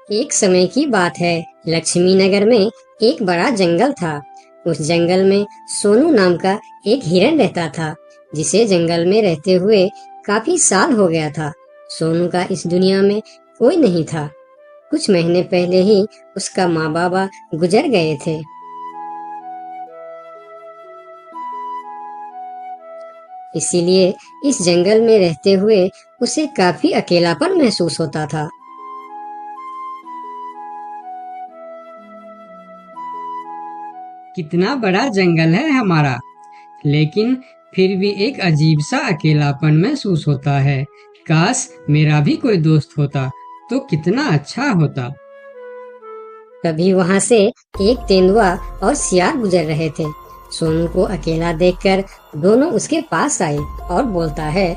एक समय की बात है। लक्ष्मी नगर में एक बड़ा जंगल था। उस जंगल में सोनू नाम का एक हिरन रहता था, जिसे जंगल में रहते हुए काफी साल हो गया था। सोनू का इस दुनिया में कोई नहीं था। कुछ महीने पहले ही उसका माँ बाबा गुजर गए थे। इसीलिए इस जंगल में रहते हुए उसे काफी अकेलापन महसूस होता था। कितना बड़ा जंगल है हमारा, लेकिन फिर भी एक अजीब सा अकेलापन महसूस होता है। काश मेरा भी कोई दोस्त होता तो कितना अच्छा होता। तभी वहां से एक तेंदुआ और सियार गुजर रहे थे। सोनू को अकेला देखकर दोनों उसके पास आए और बोलता है,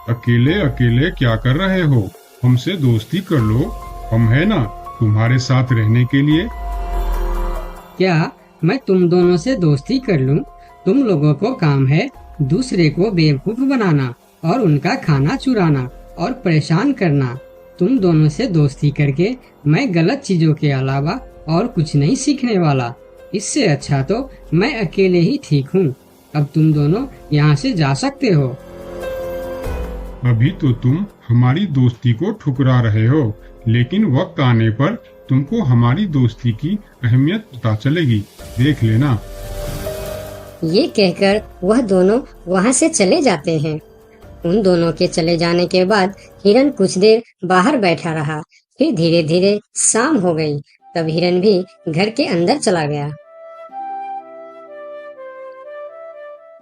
अकेले अकेले क्या कर रहे हो? हमसे दोस्ती कर लो, हम है ना तुम्हारे साथ रहने के लिए। क्या मैं तुम दोनों से दोस्ती कर लूं? तुम लोगों को काम है दूसरे को बेवकूफ बनाना और उनका खाना चुराना और परेशान करना। तुम दोनों से दोस्ती करके मैं गलत चीजों के अलावा और कुछ नहीं सीखने वाला। इससे अच्छा तो मैं अकेले ही ठीक हूँ। अब तुम दोनों यहाँ से जा सकते हो। अभी तो तुम हमारी दोस्ती को ठुकरा रहे हो, लेकिन वक्त आने पर तुमको हमारी दोस्ती की अहमियत पता चलेगी, देख लेना। ये कहकर वह दोनों वहां से चले जाते हैं। उन दोनों के चले जाने के बाद हिरन कुछ देर बाहर बैठा रहा। फिर धीरे धीरे शाम हो गई। तब हिरन भी घर के अंदर चला गया।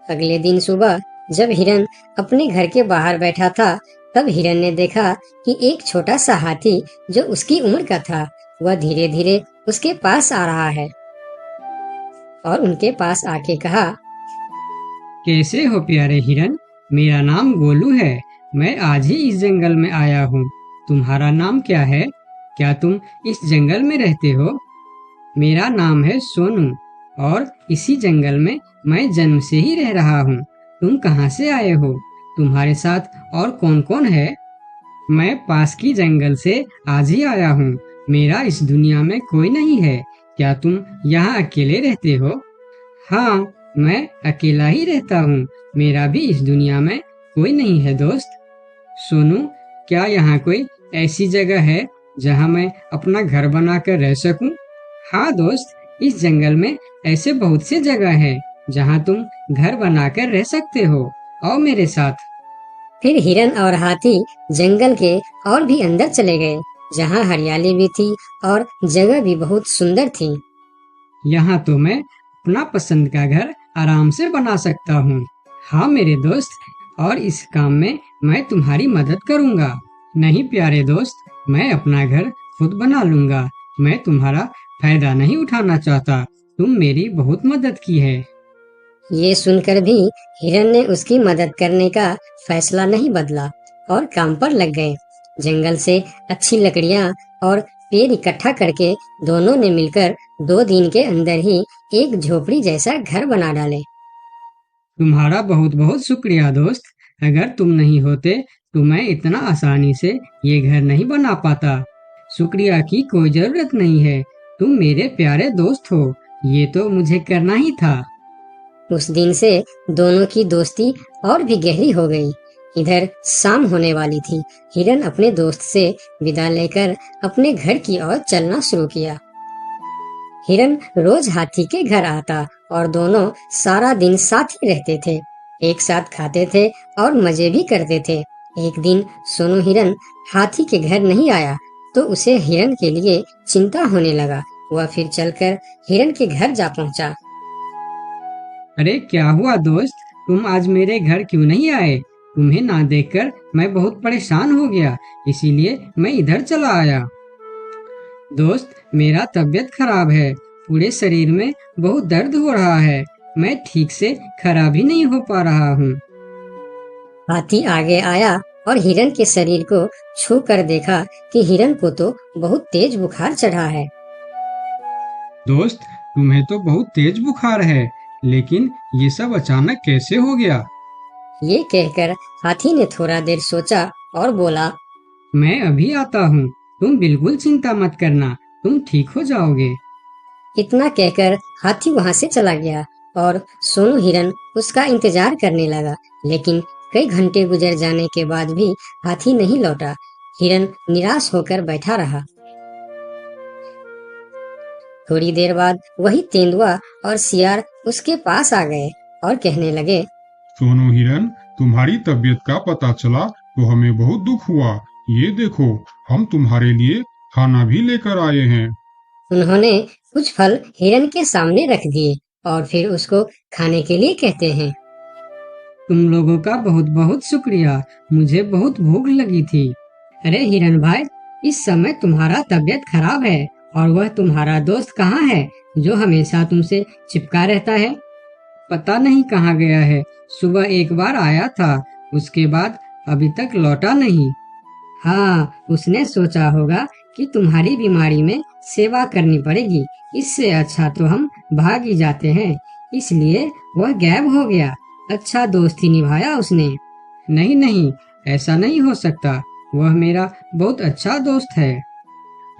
अगले दिन सुबह जब हिरन अपने घर के बाहर बैठा था, तब हिरन ने देखा कि एक छोटा सा हाथी जो उसकी उम्र का था, वह धीरे धीरे उसके पास आ रहा है और उनके पास आके कहा, कैसे हो प्यारे हिरन? मेरा नाम गोलू है। मैं आज ही इस जंगल में आया हूँ। तुम्हारा नाम क्या है? क्या तुम इस जंगल में रहते हो? मेरा नाम है सोनू और इसी जंगल में मैं जन्म से ही रह रहा हूँ। तुम कहाँ से आए हो? तुम्हारे साथ और कौन कौन है? मैं पास की जंगल से आज ही आया हूँ। मेरा इस दुनिया में कोई नहीं है। क्या तुम यहाँ अकेले रहते हो? हाँ, मैं अकेला ही रहता हूँ। मेरा भी इस दुनिया में कोई नहीं है दोस्त। सोनू, क्या यहाँ कोई ऐसी जगह है जहाँ मैं अपना घर बनाकर रह सकूं? हाँ दोस्त, इस जंगल में ऐसे बहुत से जगह है जहाँ तुम घर बनाकर रह सकते हो। आओ मेरे साथ। फिर हिरन और हाथी जंगल के और भी अंदर चले गए, जहाँ हरियाली भी थी और जगह भी बहुत सुंदर थी। यहाँ तो मैं अपना पसंद का घर आराम से बना सकता हूँ। हाँ मेरे दोस्त, और इस काम में मैं तुम्हारी मदद करूँगा। नहीं प्यारे दोस्त, मैं अपना घर खुद बना लूँगा। मैं तुम्हारा फायदा नहीं उठाना चाहता। तुम मेरी बहुत मदद की है। ये सुनकर भी हिरन ने उसकी मदद करने का फैसला नहीं बदला और काम पर लग गए। जंगल से अच्छी लकड़ियाँ और पेड़ इकट्ठा करके दोनों ने मिलकर 2 दिन के अंदर ही एक झोपड़ी जैसा घर बना डाले। तुम्हारा बहुत बहुत शुक्रिया दोस्त। अगर तुम नहीं होते तो मैं इतना आसानी से ये घर नहीं बना पाता। शुक्रिया की कोई जरूरत नहीं है। तुम मेरे प्यारे दोस्त हो। ये तो मुझे करना ही था। उस दिन से दोनों की दोस्ती और भी गहरी हो गई। इधर शाम होने वाली थी। हिरन अपने दोस्त से विदा लेकर अपने घर की ओर चलना शुरू किया। हिरन रोज हाथी के घर आता और दोनों सारा दिन साथ ही रहते थे। एक साथ खाते थे और मजे भी करते थे। एक दिन सोनू हिरन हाथी के घर नहीं आया तो उसे हिरन के लिए चिंता होने लगा। वह फिर चलकर हिरन के घर जा पहुंचा। अरे क्या हुआ दोस्त, तुम आज मेरे घर क्यों नहीं आए? तुम्हें ना देखकर मैं बहुत परेशान हो गया, इसीलिए मैं इधर चला आया। दोस्त, मेरा तबीयत खराब है। पूरे शरीर में बहुत दर्द हो रहा है। मैं ठीक से खड़ा भी नहीं हो पा रहा हूँ। हाथी आगे आया और हिरन के शरीर को छू कर देखा कि हिरन को तो बहुत तेज बुखार चढ़ा है। दोस्त, तुम्हें तो बहुत तेज बुखार है, लेकिन ये सब अचानक कैसे हो गया? ये कहकर हाथी ने थोड़ा देर सोचा और बोला, मैं अभी आता हूँ। तुम बिल्कुल चिंता मत करना, तुम ठीक हो जाओगे। इतना कहकर हाथी वहां से चला गया और सोनू हिरन उसका इंतजार करने लगा, लेकिन कई घंटे गुजर जाने के बाद भी हाथी नहीं लौटा। हिरन निराश होकर बैठा रहा। थोड़ी देर बाद वही तेंदुआ और सियार उसके पास आ गए और कहने लगे, सोनू हिरन, तुम्हारी तबीयत का पता चला तो हमें बहुत दुख हुआ। ये देखो, हम तुम्हारे लिए खाना भी लेकर आए हैं। उन्होंने कुछ फल हिरन के सामने रख दिए और फिर उसको खाने के लिए कहते हैं। तुम लोगों का बहुत बहुत शुक्रिया, मुझे बहुत भूख लगी थी। अरे हिरन भाई, इस समय तुम्हारा तबीयत खराब है और वह तुम्हारा दोस्त कहाँ है जो हमेशा तुमसे चिपका रहता है? पता नहीं कहाँ गया है। सुबह एक बार आया था, उसके बाद अभी तक लौटा नहीं। हाँ, उसने सोचा होगा कि तुम्हारी बीमारी में सेवा करनी पड़ेगी, इससे अच्छा तो हम भाग ही जाते हैं, इसलिए वह गायब हो गया। अच्छा दोस्त ही निभाया उसने। नहीं नहीं, ऐसा नहीं हो सकता, वह मेरा बहुत अच्छा दोस्त है।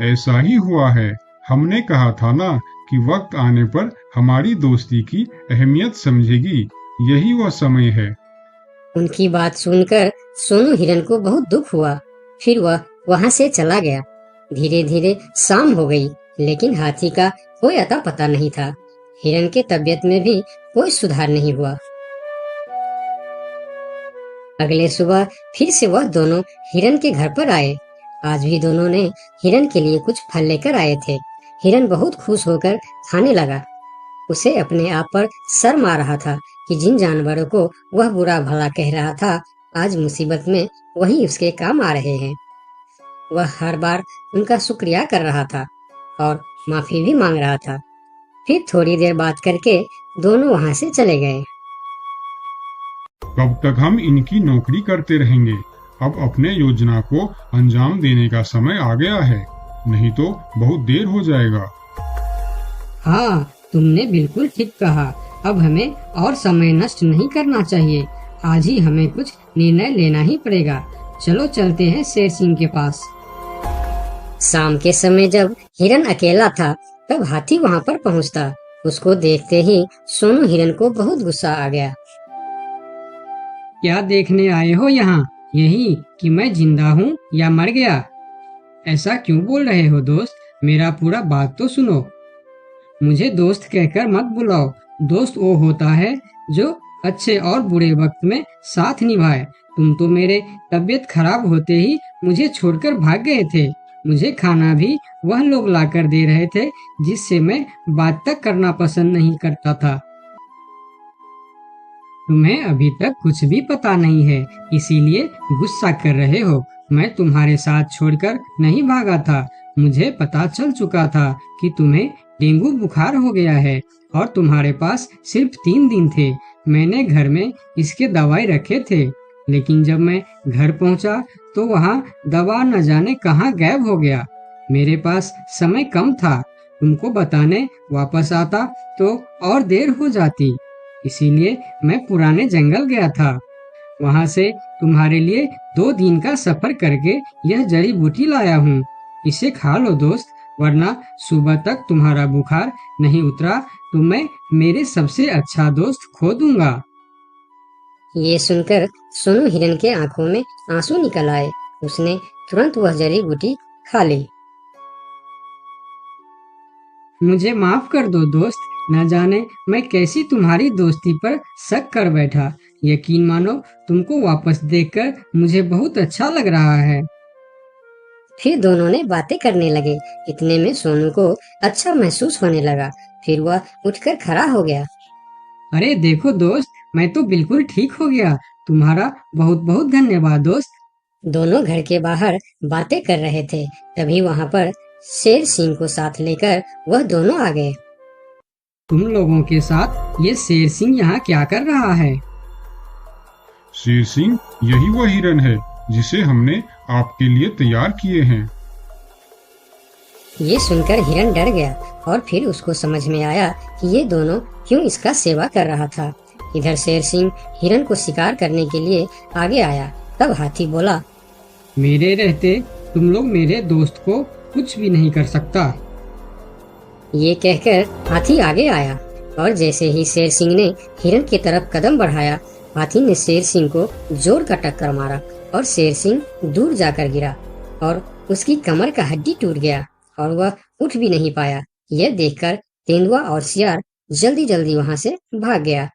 ऐसा ही हुआ है। हमने कहा था ना कि वक्त आने पर हमारी दोस्ती की अहमियत समझेगी। यही वह समय है। उनकी बात सुनकर सोनू हिरन को बहुत दुख हुआ। फिर वह वहां से चला गया। धीरे धीरे शाम हो गई, लेकिन हाथी का कोई अता पता नहीं था। हिरन के तबीयत में भी कोई सुधार नहीं हुआ। अगले सुबह फिर से वह दोनों हिरन के घर पर आए। आज भी दोनों ने हिरन के लिए कुछ फल लेकर आए थे। हिरन बहुत खुश होकर खाने लगा। उसे अपने आप पर शर्म आ रहा था कि जिन जानवरों को वह बुरा भला कह रहा था, आज मुसीबत में वही उसके काम आ रहे हैं। वह हर बार उनका शुक्रिया कर रहा था और माफी भी मांग रहा था। फिर थोड़ी देर बात करके दोनों वहां से चले गए। कब तक हम इनकी नौकरी करते रहेंगे? अब अपने योजना को अंजाम देने का समय आ गया है, नहीं तो बहुत देर हो जाएगा। हाँ, तुमने बिल्कुल ठीक कहा। अब हमें और समय नष्ट नहीं करना चाहिए। आज ही हमें कुछ निर्णय लेना ही पड़ेगा। चलो चलते हैं शेर सिंह के पास। शाम के समय जब हिरन अकेला था, तब हाथी वहां पर पहुंचता। उसको देखते ही सोनू हिरन को बहुत गुस्सा आ गया। क्या देखने आए हो यहाँ? यही कि मैं जिंदा हूँ या मर गया? ऐसा क्यों बोल रहे हो दोस्त? मेरा पूरा बात तो सुनो। मुझे दोस्त कहकर मत बुलाओ। दोस्त वो होता है जो अच्छे और बुरे वक्त में साथ निभाए। तुम तो मेरे तबीयत खराब होते ही मुझे छोड़कर भाग गए थे। मुझे खाना भी वह लोग लाकर दे रहे थे जिससे मैं बात तक करना पसंद नहीं करता था। तुम्हें अभी तक कुछ भी पता नहीं है, इसीलिए गुस्सा कर रहे हो। मैं तुम्हारे साथ छोड़कर नहीं भागा था। मुझे पता चल चुका था कि तुम्हें डेंगू बुखार हो गया है और तुम्हारे पास सिर्फ 3 दिन थे। मैंने घर में इसके दवाई रखे थे, लेकिन जब मैं घर पहुंचा तो वहाँ दवा न जाने कहाँ गायब हो गया। मेरे पास समय कम था। तुमको बताने वापस आता तो और देर हो जाती, इसीलिए मैं पुराने जंगल गया था। वहाँ से तुम्हारे लिए 2 दिन का सफर करके यह जड़ी बूटी लाया हूँ। इसे खा लो दोस्त, वरना सुबह तक तुम्हारा बुखार नहीं उतरा तो मैं मेरे सबसे अच्छा दोस्त खो दूंगा। ये सुनकर सोनू हिरन के आंखों में आंसू निकल आए। उसने तुरंत वह जड़ी बूटी खा ली। मुझे माफ कर दो दोस्त, न जाने मैं कैसी तुम्हारी दोस्ती पर शक कर बैठा। यकीन मानो, तुमको वापस देखकर मुझे बहुत अच्छा लग रहा है। फिर दोनों ने बातें करने लगे। इतने में सोनू को अच्छा महसूस होने लगा। फिर वह उठकर खड़ा हो गया। अरे देखो दोस्त, मैं तो बिल्कुल ठीक हो गया। तुम्हारा बहुत बहुत धन्यवाद दोस्त। दोनों घर के बाहर बातें कर रहे थे, तभी वहाँ पर शेर सिंह को साथ लेकर वह दोनों आ गए। तुम लोगों के साथ ये शेर सिंह यहाँ क्या कर रहा है? शेर सिंह, यही वह हिरन है जिसे हमने आपके लिए तैयार किए हैं। ये सुनकर हिरन डर गया और फिर उसको समझ में आया कि ये दोनों क्यों इसका सेवा कर रहा था। इधर शेर सिंह हिरन को शिकार करने के लिए आगे आया। तब हाथी बोला, मेरे रहते तुम लोग मेरे दोस्त को कुछ भी नहीं कर सकता। ये कहकर हाथी आगे आया और जैसे ही शेर सिंह ने हिरन की तरफ कदम बढ़ाया, हाथी ने शेर सिंह को जोर का टक्कर मारा और शेर सिंह दूर जाकर गिरा और उसकी कमर का हड्डी टूट गया और वह उठ भी नहीं पाया। यह देखकर तेंदुआ और सियार जल्दी जल्दी वहां से भाग गया।